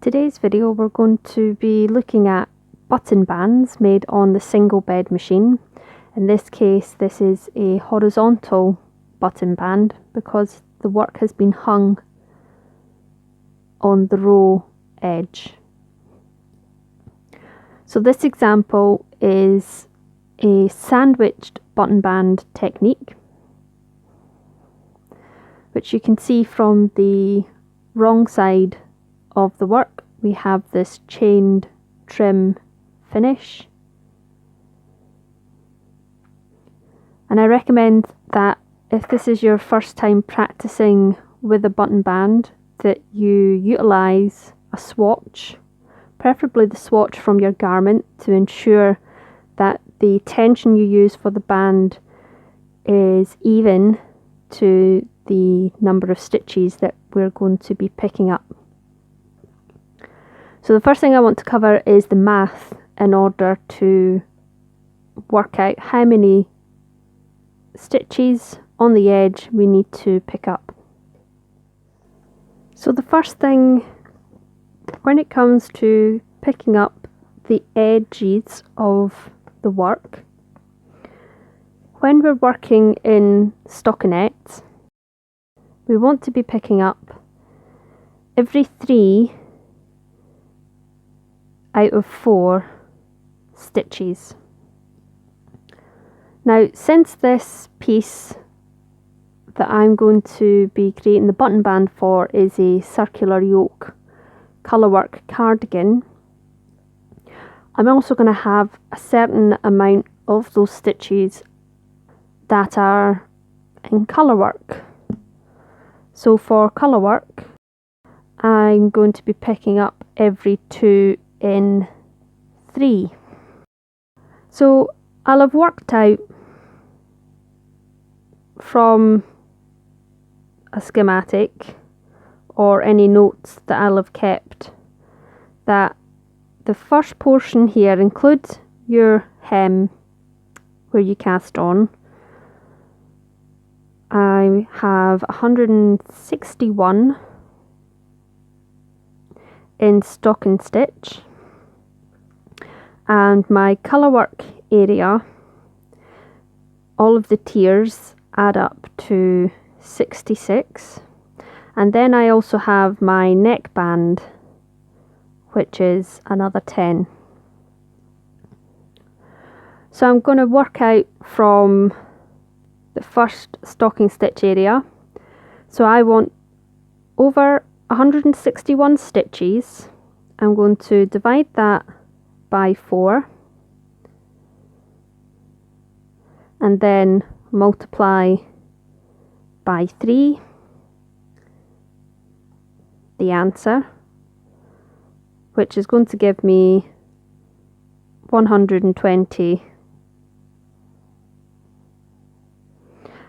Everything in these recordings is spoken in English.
Today's video we're going to be looking at button bands made on the single bed machine. In this case this is a horizontal button band because the work has been hung on the row edge. So this example is a sandwiched button band technique, which you can see from the wrong side of the work. We have this chained trim finish, and I recommend that if this is your first time practicing with a button band, that you utilise a swatch, preferably the swatch from your garment, to ensure that the tension you use for the band is even to the number of stitches that we're going to be picking up. So the first thing I want to cover is the math in order to work out how many stitches on the edge we need to pick up. So the first thing when it comes to picking up the edges of the work, when we're working in stockinettes, we want to be picking up every 3 out of 4 stitches. Now, since this piece that I'm going to be creating the button band for is a circular yoke colourwork cardigan, I'm also going to have a certain amount of those stitches that are in colourwork. So for colourwork, I'm going to be picking up every 2 in 3. So I'll have worked out from a schematic or any notes that I'll have kept that the first portion here includes your hem where you cast on. I have 161 in stocking stitch, and my colourwork area, all of the tiers add up to 66, and then I also have my neckband, which is another 10. So I'm going to work out from the first stocking stitch area. So I want over 161 stitches. I'm going to divide that by 4 and then multiply by 3 the answer, which is going to give me 120,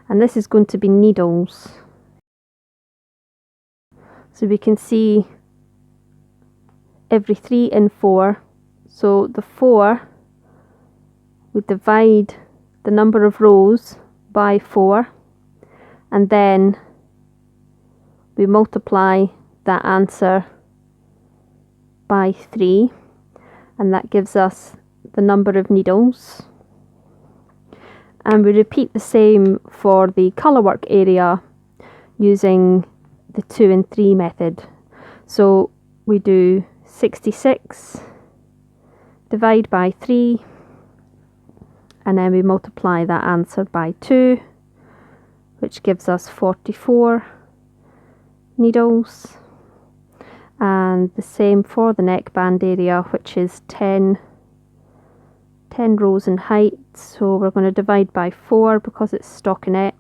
and this is going to be needles. So we can see every 3 in 4. So the 4, we divide the number of rows by 4, and then we multiply that answer by 3, and that gives us the number of needles. And we repeat the same for the colourwork area using the 2 and 3 method. So we do 66 divide by 3, and then we multiply that answer by 2, which gives us 44 needles. And the same for the neckband area, which is 10 rows in height. So we're going to divide by 4 because it's stockinette,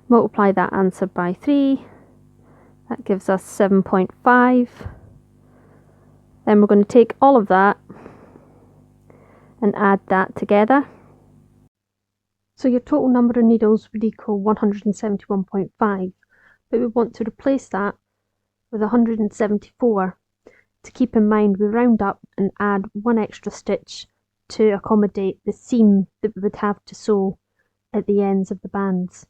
multiply that answer by 3, that gives us 7.5. Then we're going to take all of that and add that together. So your total number of needles would equal 171.5, but we want to replace that with 174. To keep in mind, we round up and add 1 extra stitch to accommodate the seam that we would have to sew at the ends of the bands.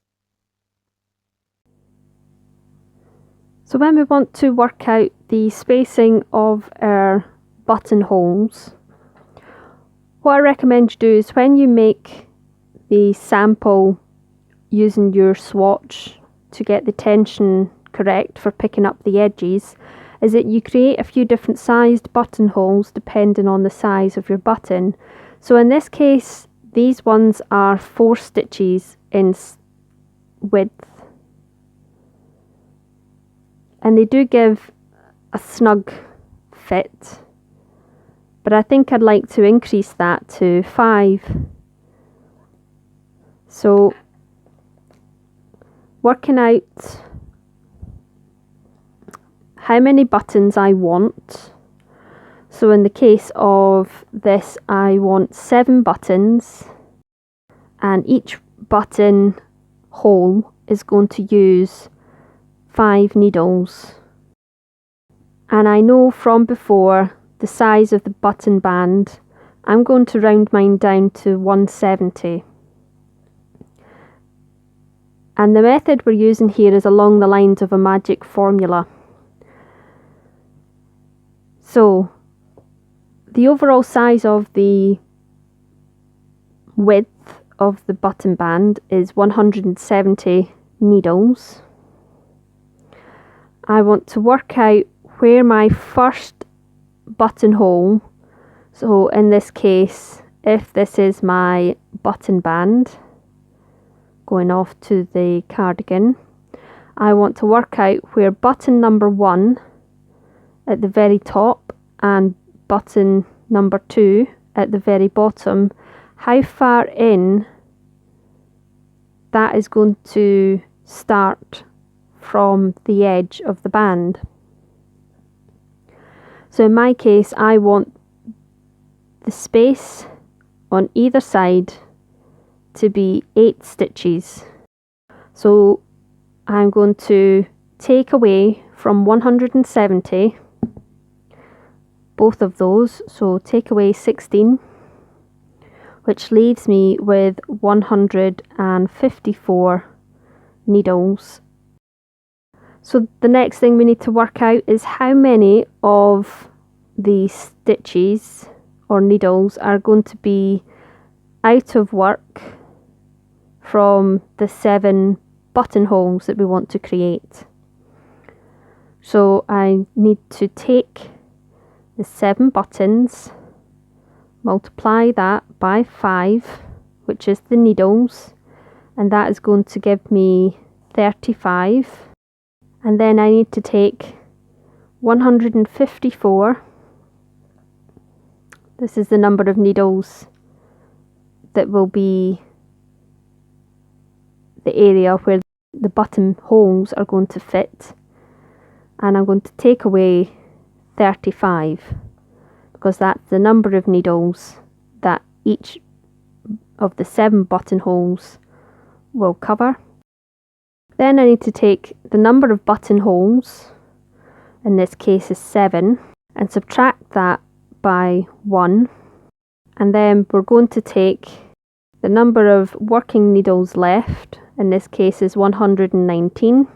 So when we want to work out the spacing of our buttonholes, what I recommend you do is when you make the sample using your swatch to get the tension correct for picking up the edges, is that you create a few different sized buttonholes depending on the size of your button. So in this case, these ones are 4 stitches in width, and they do give a snug fit, but I think I'd like to increase that to 5. So working out how many buttons I want. So in the case of this, I want 7 buttons, and each button hole is going to use 5 needles. And I know from before the size of the button band, I'm going to round mine down to 170. And the method we're using here is along the lines of a magic formula. So the overall size of the width of the button band is 170 needles. I want to work out where my first buttonhole, so in this case, if this is my button band going off to the cardigan, I want to work out where button number 1 at the very top and button number 2 at the very bottom, how far in that is going to start from the edge of the band. So in my case, I want the space on either side to be 8 stitches. So I'm going to take away from 170 both of those, so take away 16, which leaves me with 154 needles. So the next thing we need to work out is how many of the stitches or needles are going to be out of work from the 7 buttonholes that we want to create. So I need to take the 7 buttons, multiply that by 5, which is the needles, and that is going to give me 35. And then I need to take 154, this is the number of needles that will be the area where the buttonholes are going to fit, and I'm going to take away 35 because that's the number of needles that each of the 7 buttonholes will cover. Then I need to take the number of buttonholes, in this case is 7, and subtract that by 1, and then we're going to take the number of working needles left, in this case is 119,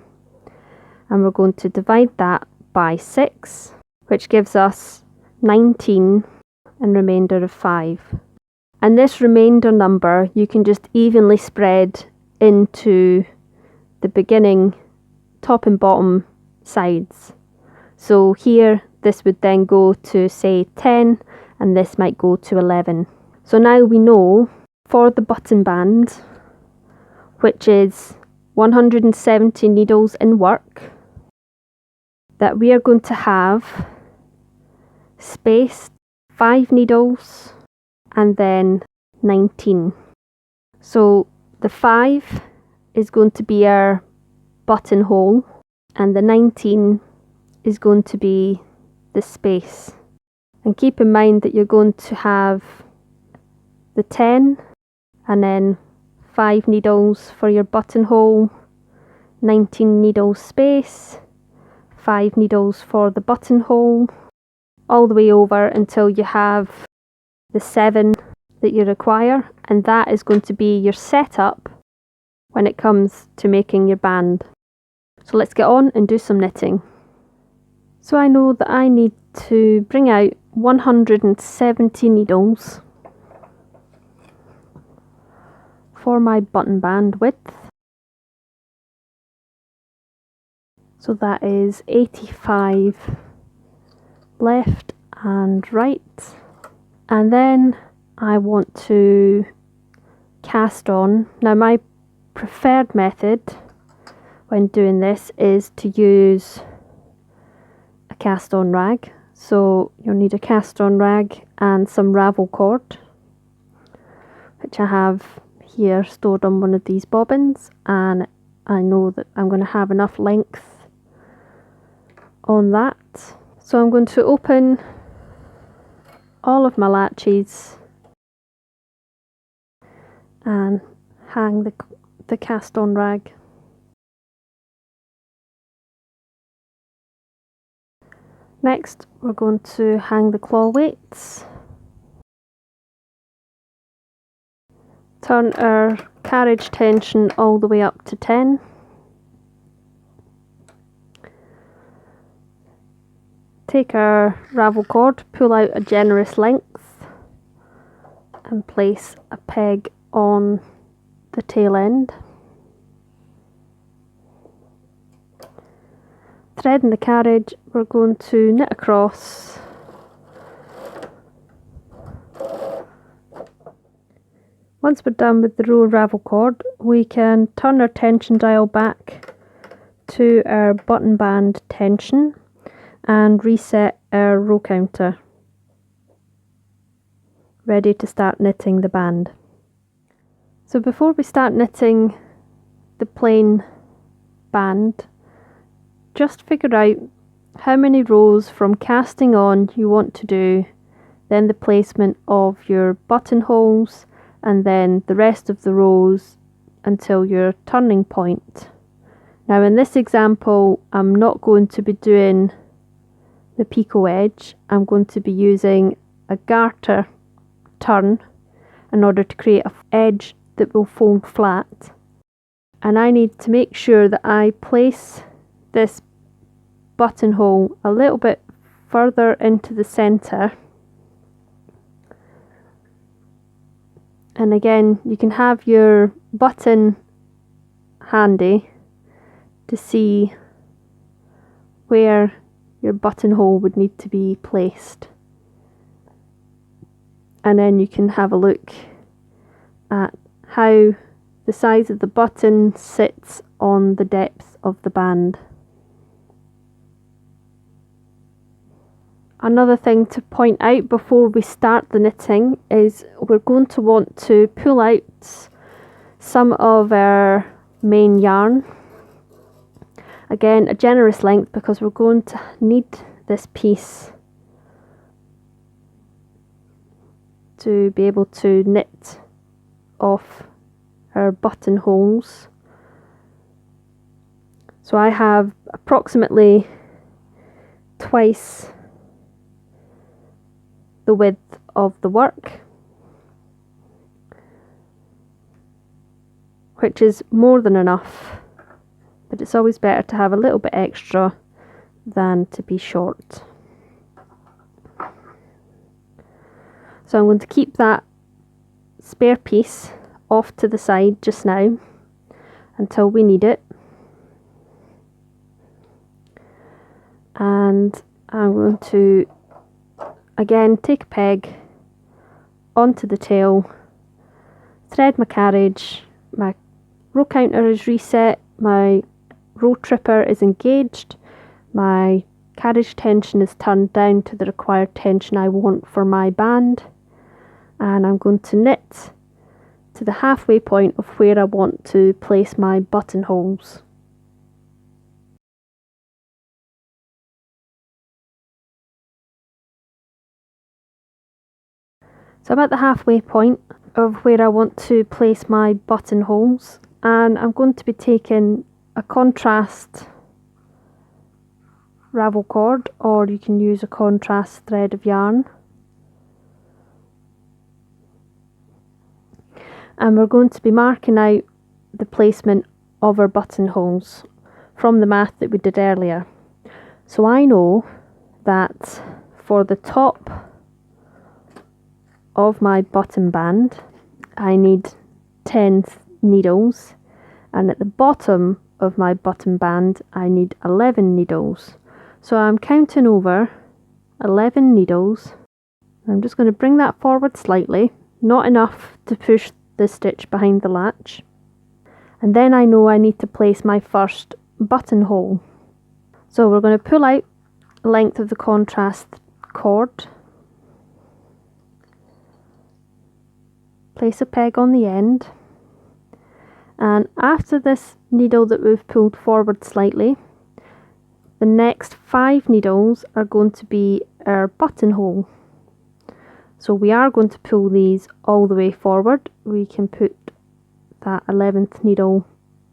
and we're going to divide that by 6, which gives us 19 and remainder of 5. And this remainder number you can just evenly spread into the beginning top and bottom sides. So here this would then go to say 10, and this might go to 11. So now we know for the button band, which is 170 needles in work, that we are going to have spaced 5 needles and then 19. So the 5 is going to be our buttonhole, and the 19 is going to be the space. And keep in mind that you're going to have the 10 and then 5 needles for your buttonhole, 19 needles space, 5 needles for the buttonhole, all the way over until you have the 7 that you require, and that is going to be your setup when it comes to making your band. So let's get on and do some knitting. So I know that I need to bring out 170 needles for my button band width. So that is 85 left and right. And then I want to cast on. Now my preferred method when doing this is to use a cast on rag. So you'll need a cast on rag and some ravel cord, which I have here stored on one of these bobbins, and I know that I'm going to have enough length on that. So I'm going to open all of my latches and hang the cast on rag. Next we're going to hang the claw weights. Turn our carriage tension all the way up to 10. Take our ravel cord, pull out a generous length and place a peg on the tail end. Threading the carriage, we're going to knit across Once we're done with the row of ravel cord, we can turn our tension dial back to our button band tension and reset our row counter, ready to start knitting the band. So before we start knitting the plain band, just figure out how many rows from casting on you want to do, then the placement of your buttonholes, and then the rest of the rows until your turning point. Now in this example, I'm not going to be doing the picot edge. I'm going to be using a garter turn in order to create an edge that will fold flat. And I need to make sure that I place this buttonhole a little bit further into the centre. And again, you can have your button handy to see where your buttonhole would need to be placed. And then you can have a look at how the size of the button sits on the depth of the band. Another thing to point out before we start the knitting is we're going to want to pull out some of our main yarn. Again, a generous length because we're going to need this piece to be able to knit off our buttonholes. So I have approximately twice the width of the work, which is more than enough, but it's always better to have a little bit extra than to be short. So I'm going to keep that spare piece off to the side just now until we need it, and I'm going to again take a peg onto the tail, thread my carriage, my row counter is reset, my row tripper is engaged, my carriage tension is turned down to the required tension I want for my band, and I'm going to knit to the halfway point of where I want to place my buttonholes. So I'm at the halfway point of where I want to place my buttonholes, and I'm going to be taking a contrast ravel cord, or you can use a contrast thread of yarn, and we're going to be marking out the placement of our buttonholes. from the math that we did earlier. So I know that for the top of my bottom band, I need 10 needles, and at the bottom of my bottom band, I need 11 needles. So I'm counting over 11 needles. I'm just going to bring that forward slightly, not enough to push the stitch behind the latch. And then I know I need to place my first buttonhole. So we're going to pull out the length of the contrast cord, place a peg on the end, and after this needle that we've pulled forward slightly, the next 5 needles are going to be our buttonhole. So we are going to pull these all the way forward. We can put that 11th needle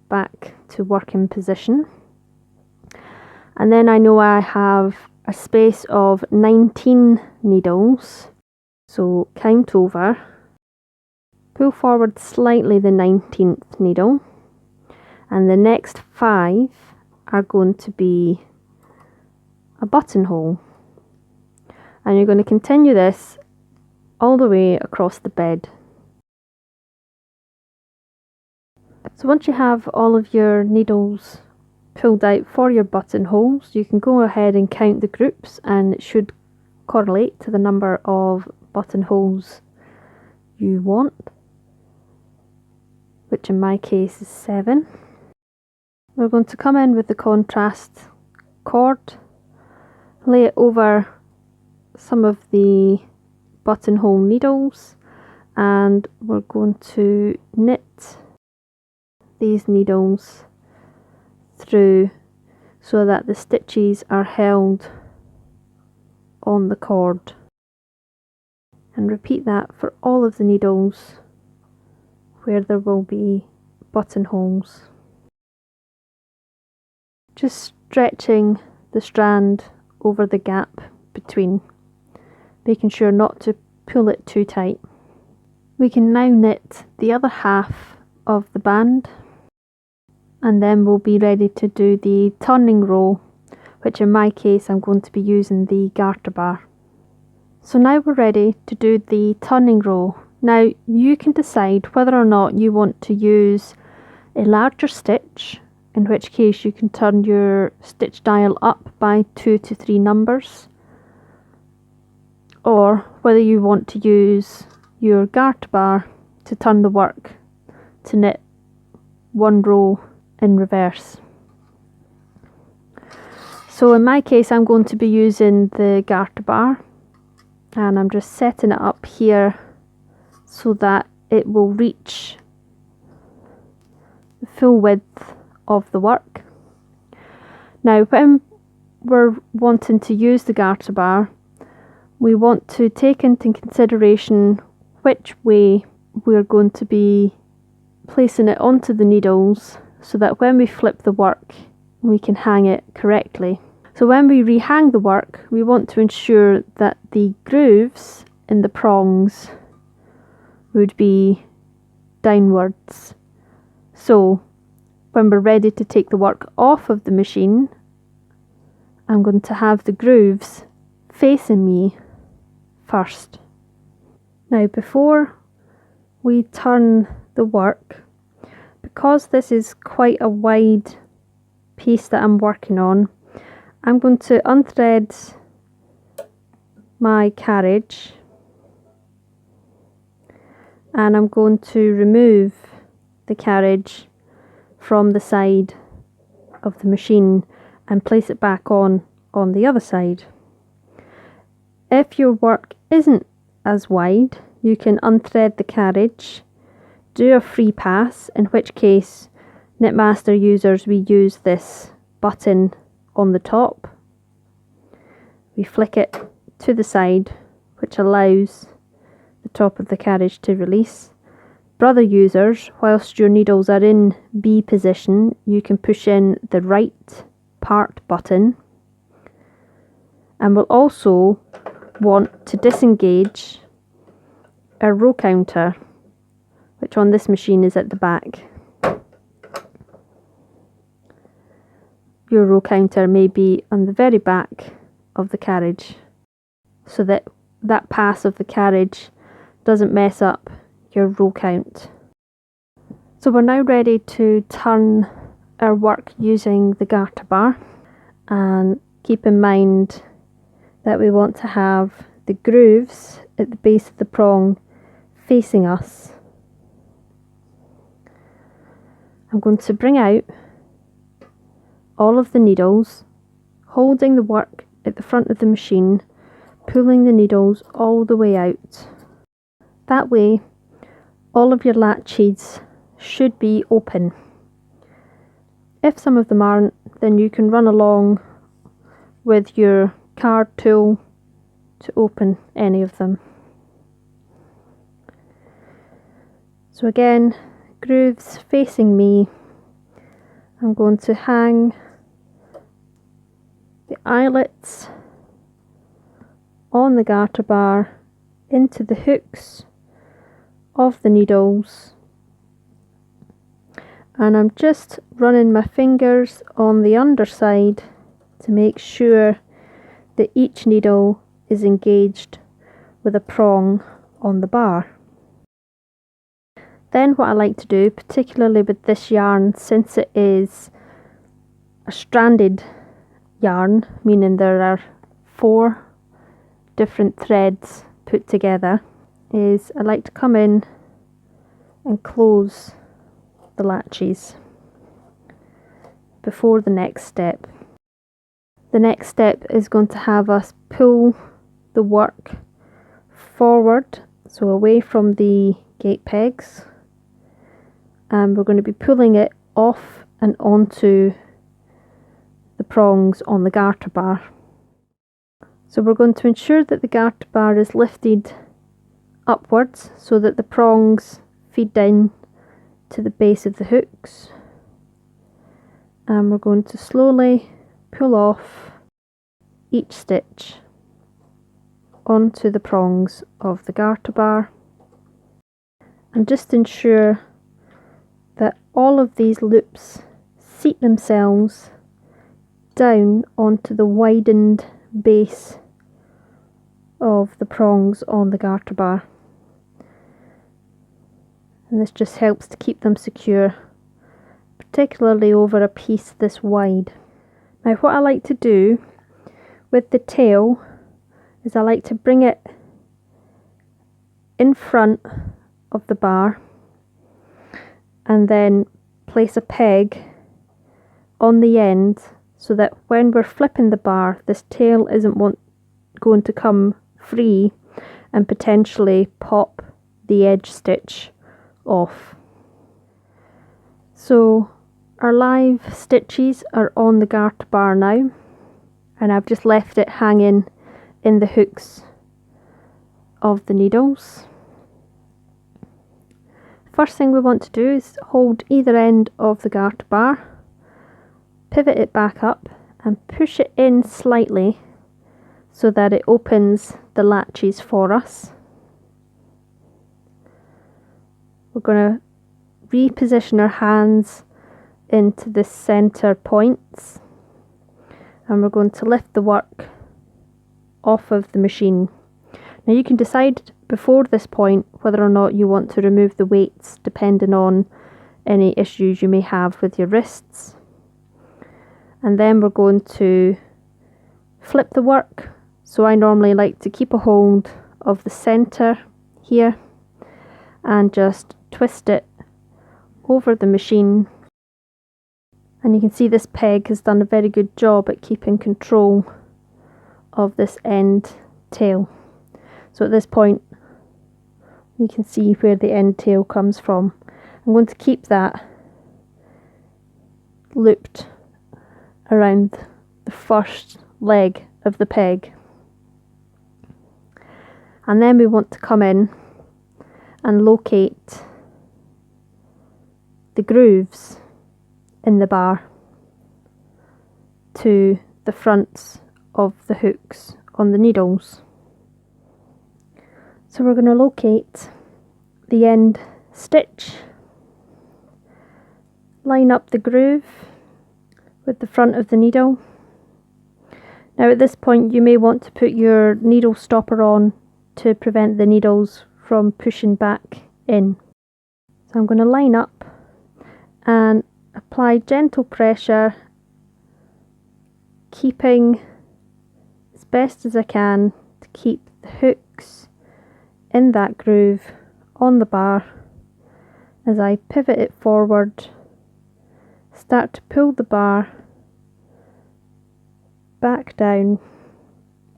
back to working position. And then I know I have a space of 19 needles. So count over, pull forward slightly the 19th needle, and the next 5 are going to be a buttonhole. And you're going to continue this all the way across the bed. So once you have all of your needles pulled out for your buttonholes, you can go ahead and count the groups, and it should correlate to the number of buttonholes you want, which in my case is 7. We're going to come in with the contrast cord, lay it over some of the buttonhole needles, and we're going to knit these needles through so that the stitches are held on the cord, and repeat that for all of the needles where there will be buttonholes. Just stretching the strand over the gap between, making sure not to pull it too tight. We can now knit the other half of the band, and then we'll be ready to do the turning row, which in my case I'm going to be using the garter bar. So now we're ready to do the turning row. Now you can decide whether or not you want to use a larger stitch, in which case you can turn your stitch dial up by 2 to 3 numbers, or whether you want to use your garter bar to turn the work to knit one row in reverse. So in my case I'm going to be using the garter bar, and I'm just setting it up here so that it will reach the full width of the work. Now when we're wanting to use the garter bar, we want to take into consideration which way we're going to be placing it onto the needles, so that when we flip the work we can hang it correctly. So when we rehang the work, we want to ensure that the grooves in the prongs would be downwards. So when we're ready to take the work off of the machine, I'm going to have the grooves facing me first. Now before we turn the work, because this is quite a wide piece that I'm working on, I'm going to unthread my carriage, and I'm going to remove the carriage from the side of the machine and place it back on the other side. If your work isn't as wide, you can unthread the carriage, do a free pass, in which case Knitmaster users, we use this button on the top. We flick it to the side, which allows the top of the carriage to release. Brother users, whilst your needles are in B position, you can push in the right part button, and we'll also want to disengage our row counter, which on this machine is at the back. your row counter may be on the very back of the carriage, so that that pass of the carriage doesn't mess up your row count. So we're now ready to turn our work using the garter bar, and keep in mind that we want to have the grooves at the base of the prong facing us. I'm going to bring out all of the needles, holding the work at the front of the machine, pulling the needles all the way out. That way, all of your latches should be open. If some of them aren't, then you can run along with your card tool to open any of them. So again, grooves facing me. I'm going to hang the eyelets on the garter bar into the hooks of the needles, and I'm just running my fingers on the underside to make sure that each needle is engaged with a prong on the bar. Then what I like to do, particularly with this yarn, since it is a stranded yarn, meaning there are 4 different threads put together, is I like to come in and close the latches before the next step. The next step is going to have us pull the work forward, so away from the gate pegs, and we're going to be pulling it off and onto the prongs on the garter bar. So we're going to ensure that the garter bar is lifted upwards so that the prongs feed down to the base of the hooks, and we're going to slowly pull off each stitch onto the prongs of the garter bar, and just ensure that all of these loops seat themselves down onto the widened base of the prongs on the garter bar, and this just helps to keep them secure, particularly over a piece this wide. Now what I like to do with the tail is I like to bring it in front of the bar and then place a peg on the end, so that when we're flipping the bar, this tail isn't going to come free and potentially pop the edge stitch off. So our live stitches are on the garter bar now, and I've just left it hanging in the hooks of the needles. First thing we want to do is hold either end of the garter bar, pivot it back up and push it in slightly so that it opens the latches for us. We're going to reposition our hands into the center points, and we're going to lift the work off of the machine. Now you can decide before this point whether or not you want to remove the weights, depending on any issues you may have with your wrists. And then we're going to flip the work. So I normally like to keep a hold of the center here and just twist it over the machine, and you can see this peg has done a very good job at keeping control of this end tail. So at this point you can see where the end tail comes from. I'm going to keep that looped around the first leg of the peg, and then we want to come in and locate the grooves in the bar to the fronts of the hooks on the needles. So we're going to locate the end stitch, line up the groove with the front of the needle. Now at this point you may want to put your needle stopper on to prevent the needles from pushing back in. So I'm going to line up and apply gentle pressure, keeping as best as I can to keep the hooks in that groove on the bar. As I pivot it forward, start to pull the bar back down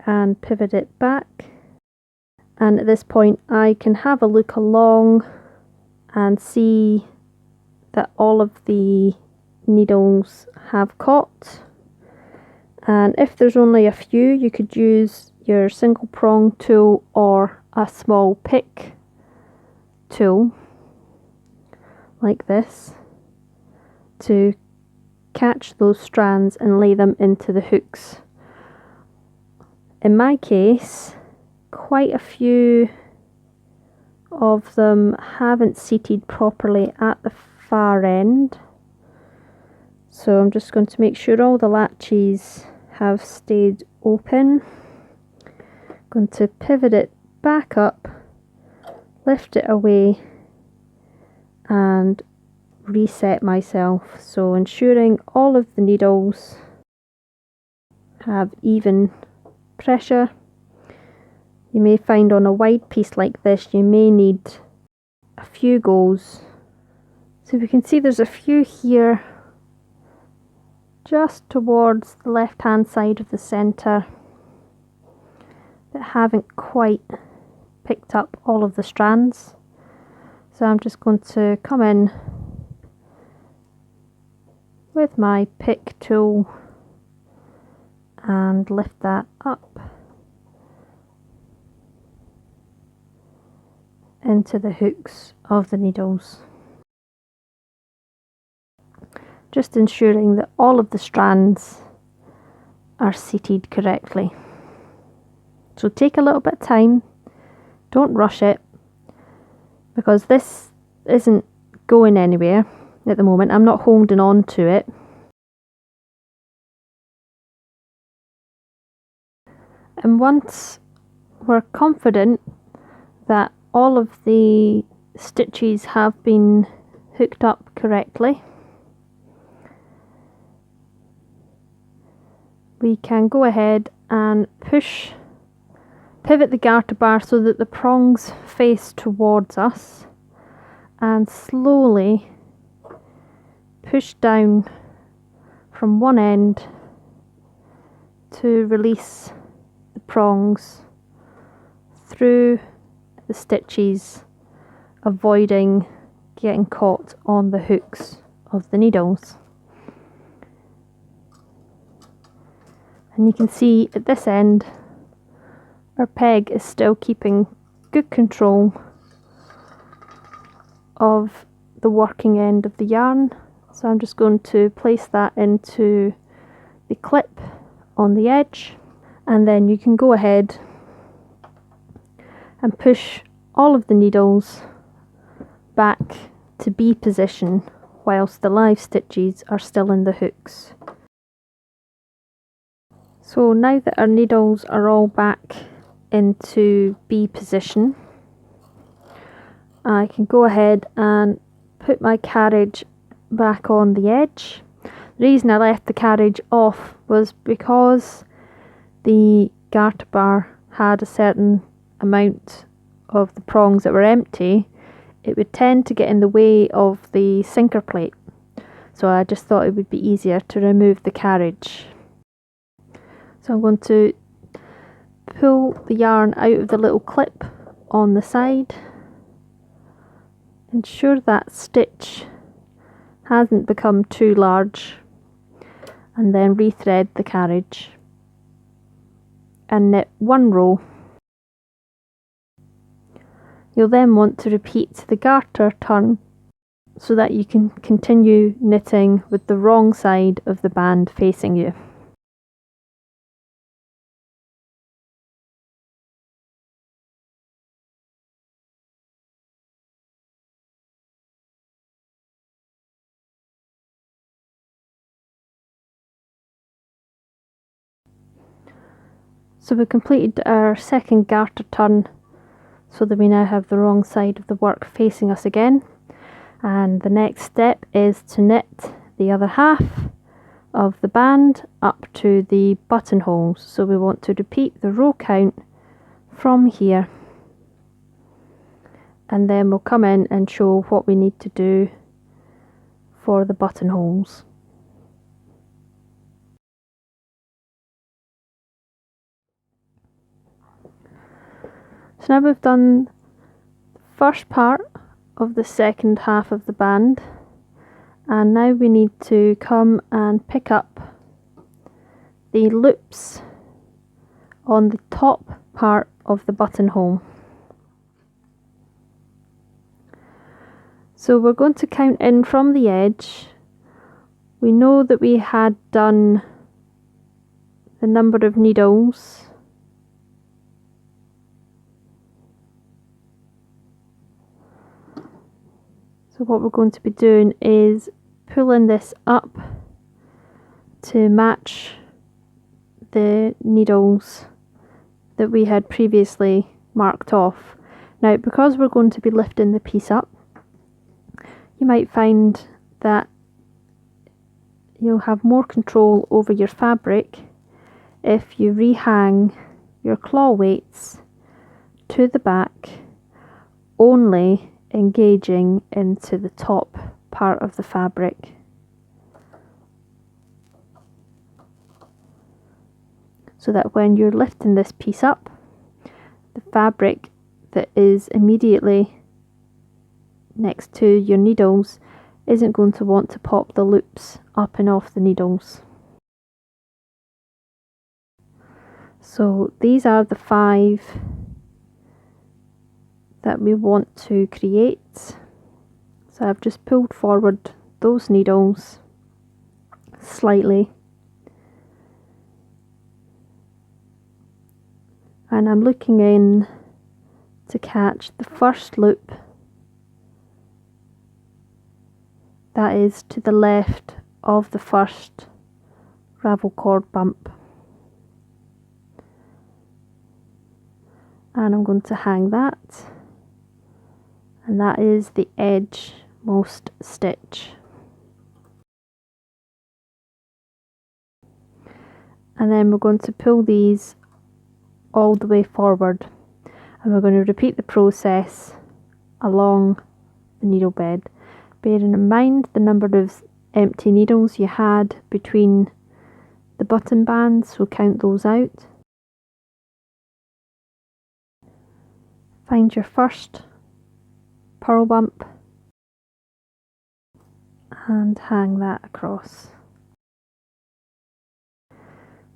and pivot it back. And at this point I can have a look along and see that all of the needles have caught. And if there's only a few, you could use your single prong tool or a small pick tool like this to catch those strands and lay them into the hooks. In my case, quite a few of them haven't seated properly at the far end, so I'm just going to make sure all the latches have stayed open. I'm going to pivot it back up, lift it away and reset myself, so ensuring all of the needles have even pressure. You may find on a wide piece like this you may need a few goes. So we can see there's a few here just towards the left hand side of the centre that haven't quite picked up all of the strands. So I'm just going to come in with my pick tool and lift that up into the hooks of the needles, just ensuring that all of the strands are seated correctly. So take a little bit of time, don't rush it, because this isn't going anywhere at the moment. I'm not holding on to it. And once we're confident that all of the stitches have been hooked up correctly, we can go ahead and pivot the garter bar so that the prongs face towards us, and slowly push down from one end to release the prongs through the stitches, avoiding getting caught on the hooks of the needles. And you can see at this end our peg is still keeping good control of the working end of the yarn. So I'm just going to place that into the clip on the edge, and then you can go ahead and push all of the needles back to B position whilst the live stitches are still in the hooks. So now that our needles are all back into B position, I can go ahead and put my carriage back on the edge. The reason I left the carriage off was because the garter bar had a certain amount of the prongs that were empty. It would tend to get in the way of the sinker plate, so I just thought it would be easier to remove the carriage. So I'm going to pull the yarn out of the little clip on the side, ensure that stitch hasn't become too large, and then rethread the carriage and knit one row. You'll then want to repeat the garter turn so that you can continue knitting with the wrong side of the band facing you. So we completed our second garter turn, so that we now have the wrong side of the work facing us again. And the next step is to knit the other half of the band up to the buttonholes. So we want to repeat the row count from here, and then we'll come in and show what we need to do for the buttonholes. So now we've done the first part of the second half of the band, and now we need to come and pick up the loops on the top part of the buttonhole. So we're going to count in from the edge. We know that we had done the number of needles. So what we're going to be doing is pulling this up to match the needles that we had previously marked off. Now, because we're going to be lifting the piece up, you might find that you'll have more control over your fabric if you rehang your claw weights to the back, only engaging into the top part of the fabric. So that when you're lifting this piece up, the fabric that is immediately next to your needles isn't going to want to pop the loops up and off the needles. So these are the 5 that we want to create. So I've just pulled forward those needles slightly, and I'm looking in to catch the first loop that is to the left of the first ravel cord bump, and I'm going to hang that, and that is the edge most stitch. And then we're going to pull these all the way forward, and we're going to repeat the process along the needle bed, bearing in mind the number of empty needles you had between the button bands, so count those out. Find your first purl bump and hang that across.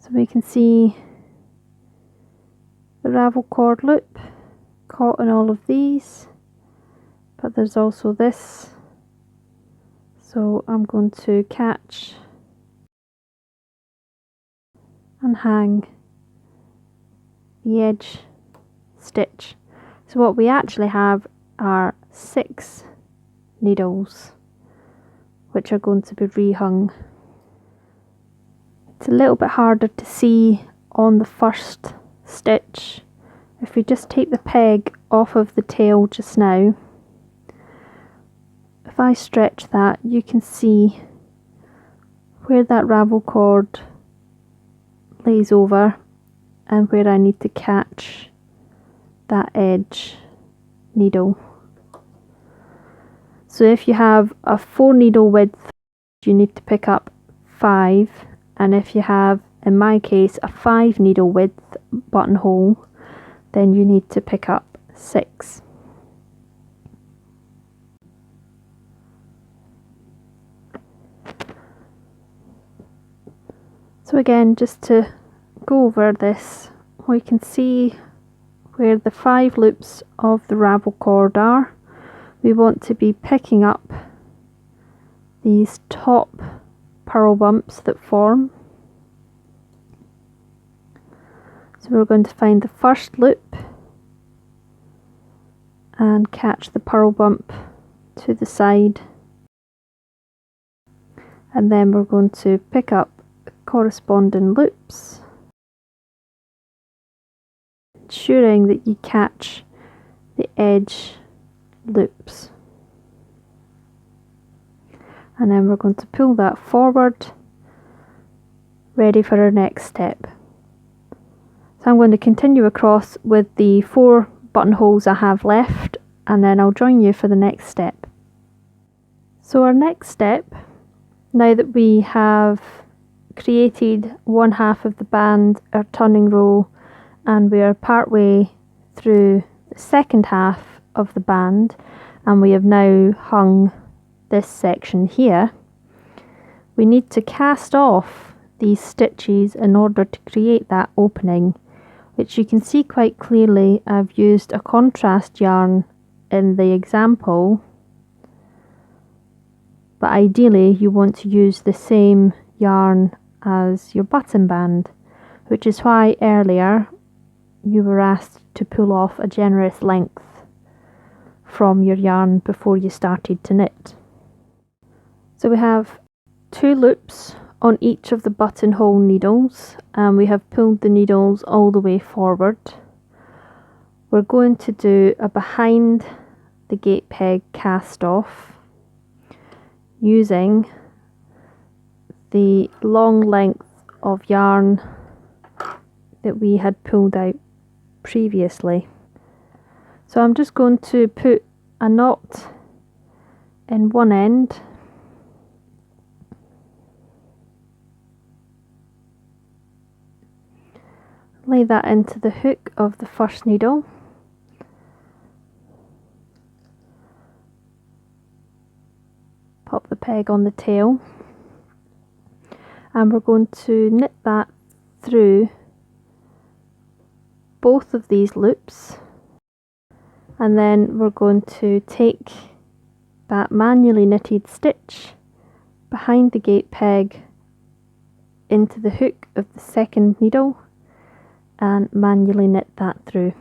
So we can see the ravel cord loop caught in all of these, but there's also this, so I'm going to catch and hang the edge stitch. So what we actually have are 6 needles which are going to be rehung. It's a little bit harder to see on the first stitch. If we just take the peg off of the tail just now, if I stretch that, you can see where that ravel cord lays over and where I need to catch that edge needle. So if you have a 4 needle width, you need to pick up 5, and if you have, in my case, a 5 needle width buttonhole, then you need to pick up 6. So again, just to go over this, we can see where the 5 loops of the ravel cord are. We want to be picking up these top purl bumps that form. So we're going to find the first loop and catch the purl bump to the side, and then we're going to pick up corresponding loops ensuring that you catch the edge loops. And then we're going to pull that forward, ready for our next step. So I'm going to continue across with the 4 buttonholes I have left, and then I'll join you for the next step. So our next step, now that we have created one half of the band, our turning row, and we are partway through the second half of the band, and we have now hung this section here, we need to cast off these stitches in order to create that opening, which you can see quite clearly. I've used a contrast yarn in the example, but ideally you want to use the same yarn as your button band, which is why earlier you were asked to pull off a generous length from your yarn before you started to knit. So we have 2 loops on each of the buttonhole needles, and we have pulled the needles all the way forward. We're going to do a behind the gate peg cast off using the long length of yarn that we had pulled out previously. So I'm just going to put a knot in one end, lay that into the hook of the first needle, pop the peg on the tail, and we're going to knit that through both of these loops, and then we're going to take that manually knitted stitch behind the gate peg into the hook of the second needle and manually knit that through.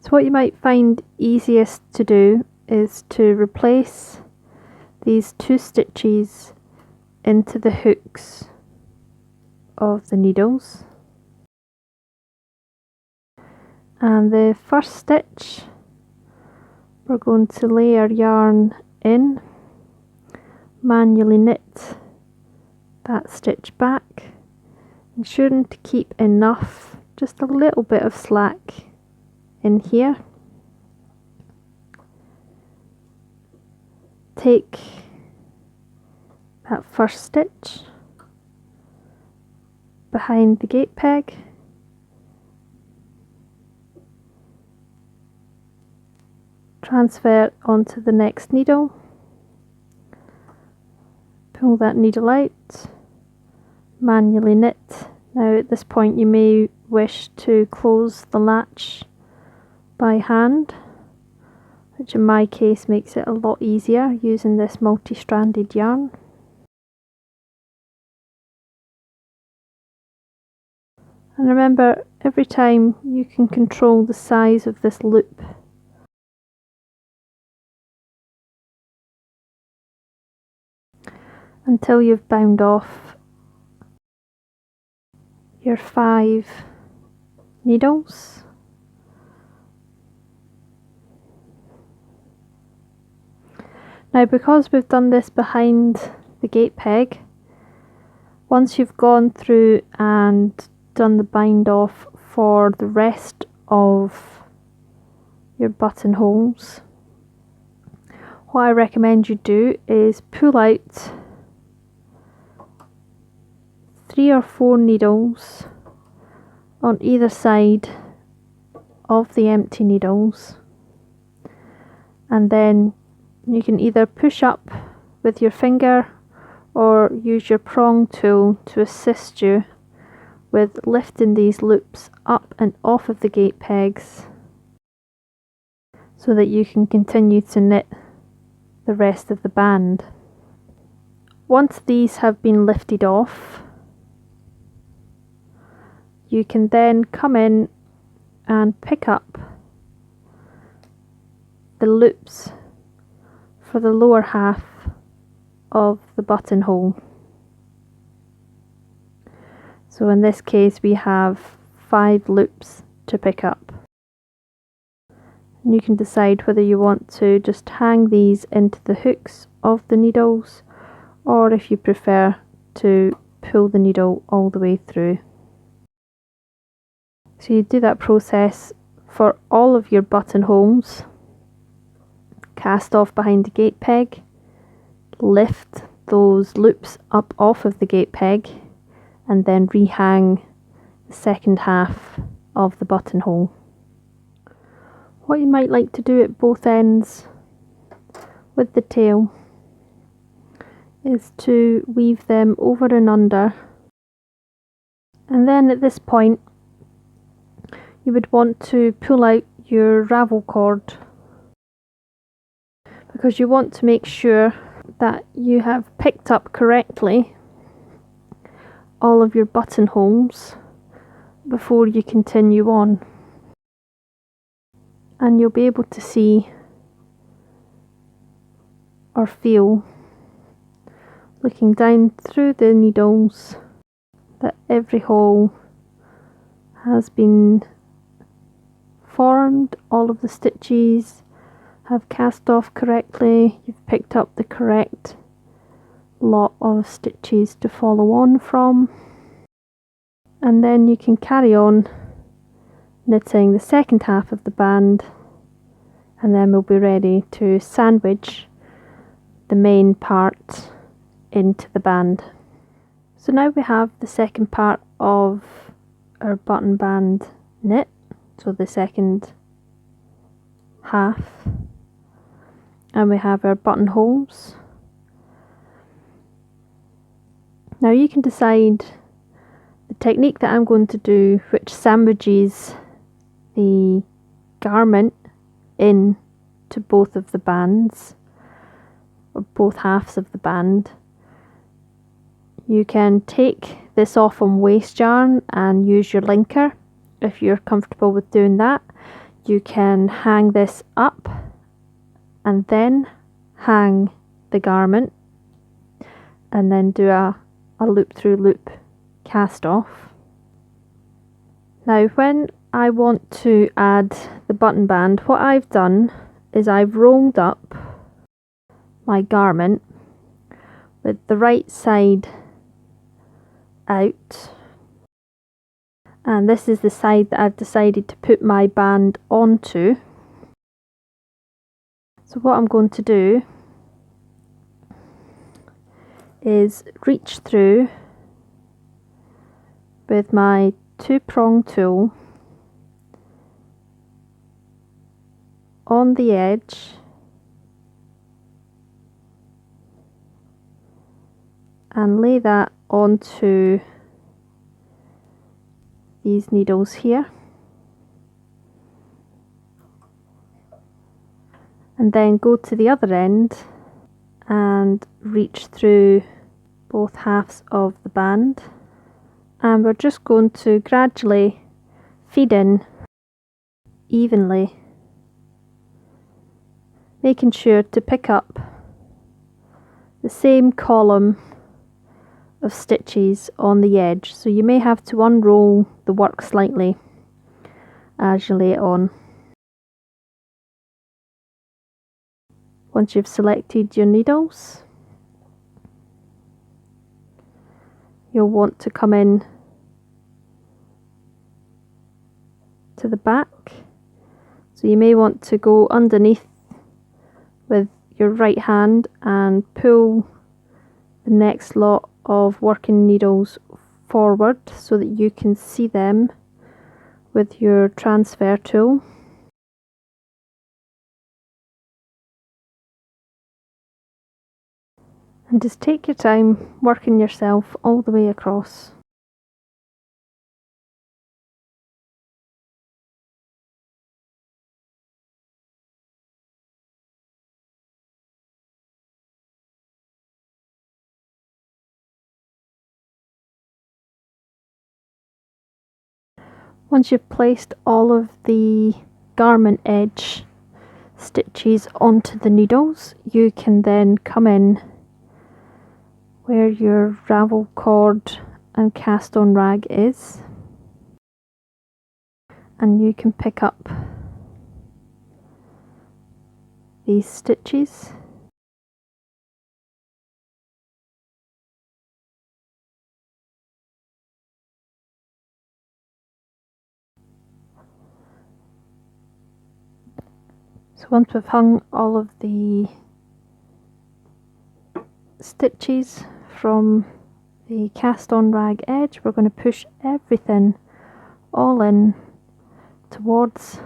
So what you might find easiest to do is to replace these 2 stitches into the hooks of the needles. And the first stitch, we're going to lay our yarn in, manually knit that stitch back, ensuring to keep enough, just a little bit of slack in here. Take that first stitch behind the gate peg, transfer onto the next needle, pull that needle out, manually knit. Now at this point you may wish to close the latch by hand, which in my case makes it a lot easier using this multi-stranded yarn. And remember, every time you can control the size of this loop. Until you've bound off your 5 needles. Now, because we've done this behind the gate peg, once you've gone through and done the bind off for the rest of your buttonholes, what I recommend you do is pull out 3 or 4 needles on either side of the empty needles, and then you can either push up with your finger or use your prong tool to assist you with lifting these loops up and off of the gate pegs so that you can continue to knit the rest of the band. Once these have been lifted off, you can then come in and pick up the loops for the lower half of the buttonhole. So in this case we have 5 loops to pick up. And you can decide whether you want to just hang these into the hooks of the needles, or if you prefer to pull the needle all the way through. So you do that process for all of your buttonholes. Cast off behind the gate peg, lift those loops up off of the gate peg, and then rehang the second half of the buttonhole. What you might like to do at both ends with the tail is to weave them over and under, and then at this point you would want to pull out your ravel cord, because you want to make sure that you have picked up correctly all of your buttonholes before you continue on. And you'll be able to see or feel, looking down through the needles, that every hole has been formed, all of the stitches have cast off correctly, you've picked up the correct lot of stitches to follow on from, and then you can carry on knitting the second half of the band, and then we'll be ready to sandwich the main part into the band. So now we have the second part of our button band knit, so the second half, and we have our buttonholes. Now you can decide the technique that I'm going to do, which sandwiches the garment in to both of the bands, or both halves of the band. You can take this off on waste yarn and use your linker if you're comfortable with doing that. You can hang this up and then hang the garment, and then do a loop through loop cast off. Now when I want to add the button band, what I've done is I've rolled up my garment with the right side out, and this is the side that I've decided to put my band onto. So what I'm going to do is reach through with my 2-prong tool on the edge and lay that onto these needles here, and then go to the other end and reach through both halves of the band, and we're just going to gradually feed in evenly, making sure to pick up the same column of stitches on the edge. So you may have to unroll the work slightly as you lay it on. Once you've selected your needles, you'll want to come in to the back. So you may want to go underneath with your right hand and pull the next lot of working needles forward so that you can see them with your transfer tool. And just take your time working yourself all the way across. Once you've placed all of the garment edge stitches onto the needles, you can then come in where your ravel cord and cast on rag is, and you can pick up these stitches. So once we've hung all of the stitches from the cast on rag edge, we're going to push everything all in towards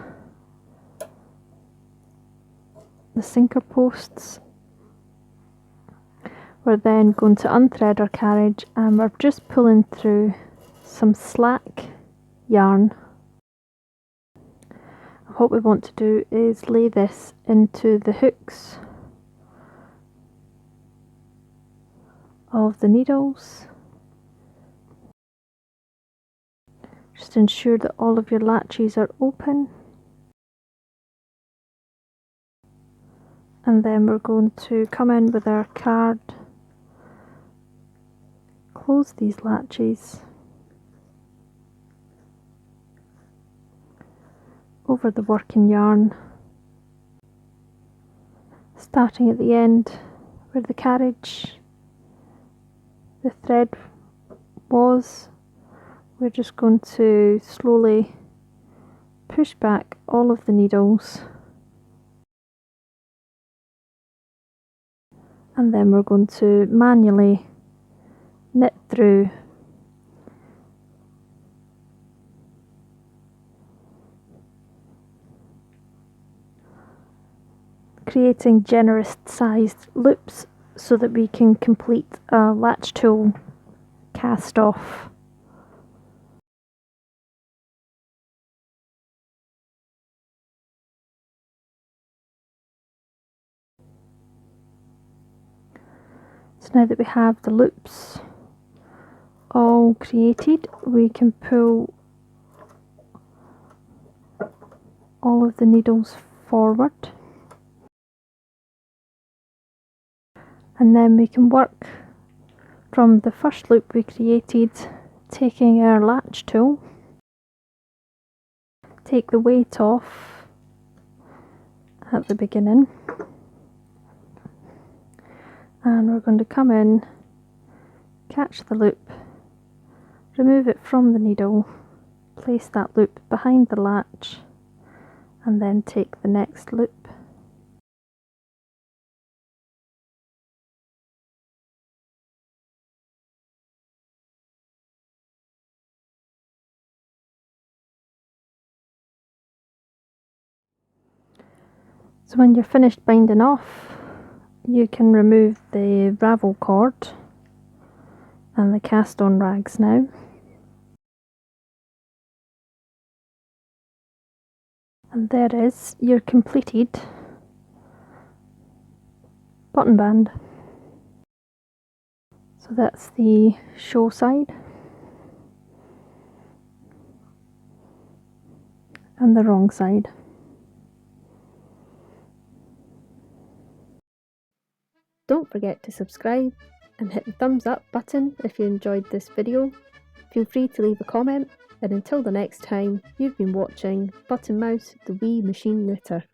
the sinker posts. We're then going to unthread our carriage, and we're just pulling through some slack yarn. What we want to do is lay this into the hooks of the needles. Just ensure that all of your latches are open, and then we're going to come in with our card, close these latches over the working yarn, starting at the end where the carriage, the thread was. We're just going to slowly push back all of the needles, and then we're going to manually knit through creating generous sized loops so that we can complete a latch tool cast off. So now that we have the loops all created, we can pull all of the needles forward, and then we can work from the first loop we created, taking our latch tool, take the weight off at the beginning, and we're going to come in, catch the loop, remove it from the needle, place that loop behind the latch, and then take the next loop. So when you're finished binding off, you can remove the ravel cord and the cast on rags now. And there is your completed button band. So that's the show side and the wrong side. Don't forget to subscribe and hit the thumbs up button if you enjoyed this video. Feel free to leave a comment, and until the next time, you've been watching Button Mouse the Wee Machine Knitter.